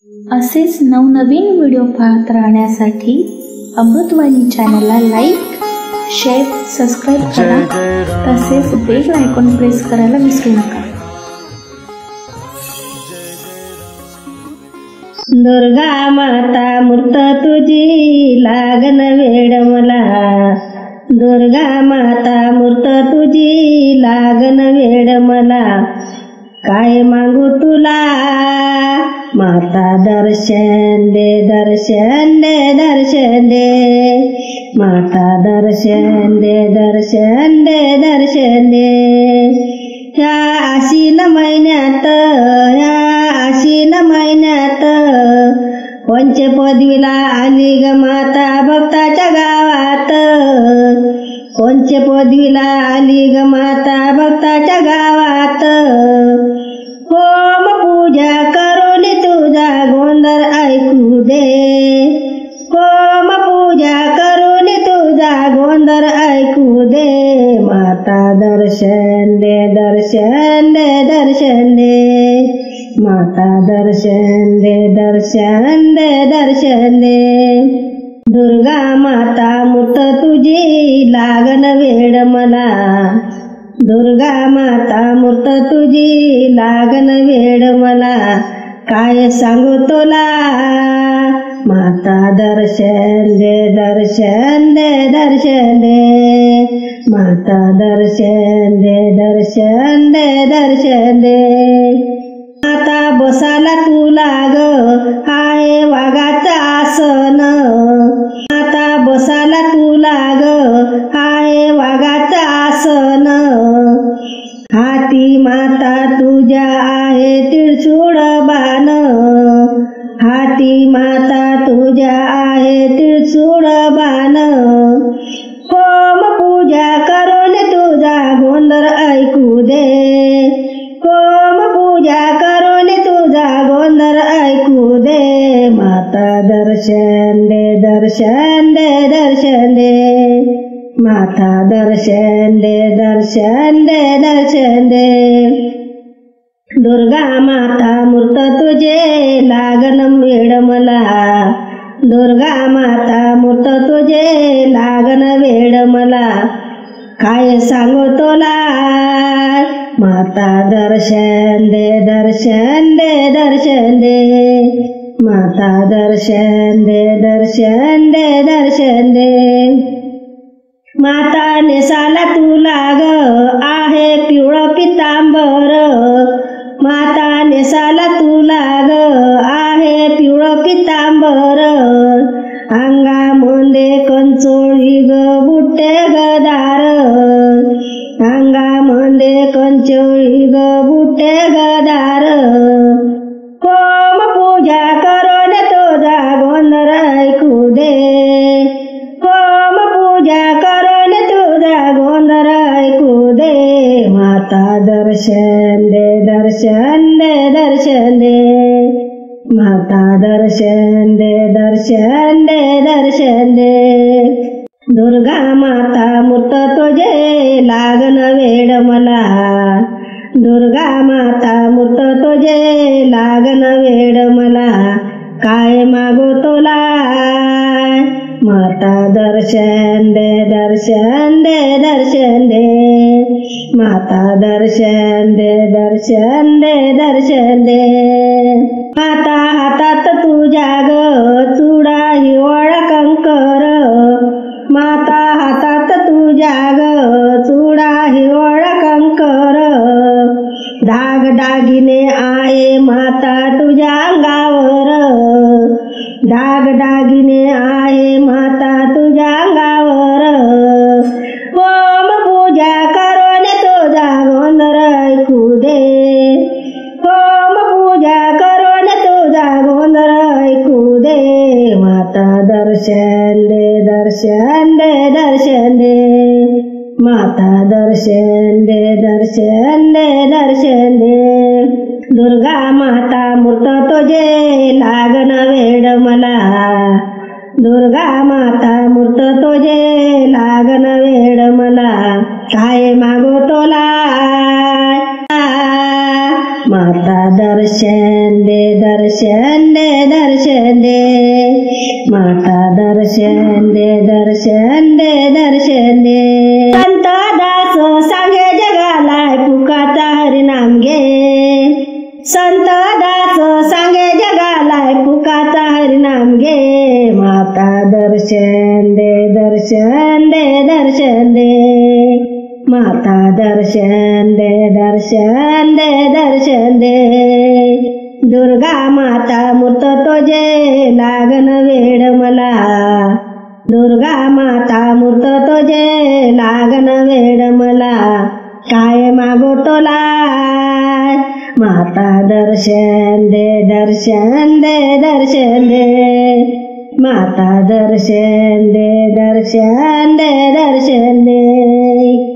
असेच नवनवीन व्हिडिओ पाहत राहण्यासाठी अमृतवाणी चॅनलला लाईक, शेअर, सबस्क्राईब करा. तसेच बेल आयकॉन प्रेस करायला विसरू नका. दुर्गा माता मूर्त तुझी लागन वेड मला, दुर्गा माता मूर्त तुझी लागन वेड मला. काय मागू तुला माता दर्शन दे, दर्शन दे, दर्शन दे. माता दर्शन दे, दर्शन दे, दर्शन दे. ह्या आश्विन महिन्यात, ह्या आश्विन महिन्यात पंचपदवीला आली ग माता भक्ताच्या गावात. पंचपदवीला आली ग माता भक्ताच्या गावात. होम पूजा करून तुझा गोंधळ ऐकू दे, होम पूजा करून तुझा गोंधळ ऐकू दे. माता दर्शन दे, दर्शन दे, दर्शन दे. माता दर्शन दे, दर्शन दे, दर्शन दे. दुर्गा माता मूर्त तुझी लागन वेड मला, दुर्गा माता मूर्त तुझी लागन वेड मला. काय सांगू तुला माता दर्शन दे, दर्शन दे, दर्शन दे. माता दर्शन दे, दर्शन दे, दर्शन दे. माता बसाला तुला ग आहे वाघाचं आसन, माता बसाला तुला ग आहे वाघाचं आसन. हाती माता तुझ्या आहे त्रिशूळ बाण, हाती माता तुझ्या आहे त्रिशूळ बाण. होम पूजा करून तुझा गोंधळ ऐकू दे, होम पूजा करून तुझा गोंधळ ऐकू दे. माता दर्शन दे, दर्शन दे, दर्शन दे. माता दर्शन दे, दर्शन दे, दर्शन दे. दुर्गा माता मूर्त तुझे लागन वेड मला, दुर्गा माता मूर्त तुझे लागन वेड मला. काय सांगू तुला माता दर्शन दे, दर्शन दे, दर्शन दे. माता दर्शन दे, दर्शन दे, दर्शन दे. माता नेसाला तुला ग आहे पिवळं पितांबर, माता नेसाला तुला ग आहे पिवळं पितांबर. अंगामध्ये कंचोळी ग बुट्टे गदार, अंगामध्ये कंचोळी ग बुट्टे गदार. होम पूजा करून तुझा गोंधळ ऐकू दे, होम पूजा करून तुझा गोंधळ ऐकू दे. माता दर्शन दे, दर्शन दे, दर्शन दे. माता दर्शन दे, दर्शन दे, दर्शन दे. दुर्गा माता मूर्त तुझे लागन वेड मला, दुर्गा माता मूर्त तुझे लागन वेड मला. काय मागू तुला माता दर्शन दे, दर्शन दे, दर्शन दे. माता दर्शन दे, दर्शन दे, दर्शन दे. माता हातात तुझ्या ग चुडा हिवाळा कंकर, माता हातात तुझ्या ग चुडा हिवाळा कंकर. दाग दागिने आहे माता तुझ्या अंगावर, दाग दागिने आहे माता तुझ्या अंगावर. होम पूजा करून तुझा गोंधळ ऐकू दे, होम पूजा करून तुझा गोंधळ ऐकू दे. माता दर्शन दे, दर्शन दे, दर्शन दे. माता दर्शन दे, दर्शन दे, दर्शन दे. दुर्गा माता मूर्त तुझे लागन वेड मला, दुर्गा माता मूर्त तुझे लागन वेड मला. काय मागू तुला माता दर्शन दे, दर्शन दर्शन दे दर्शन दे माता दर्शन दे दर्शन दे दर्शन दे संत दास सांगे जगाला पुकाचा हरिनाम घे संत दास सांगे जगाला पुकाचा हरिनाम घे माता दर्शन दे दर्शन दे दर्शन दे माता दर्शन दे दर्शन दे दर्शन दे दुर्गा माता मूर्त तुझे लागन वेड मला दुर्गा माता मूर्त तुझे लागन वेड मला काय मागो तोला माता दर्शन दे दर्शन दे दर्शन दे माता दर्शन दे दर्शन दे दर्शन दे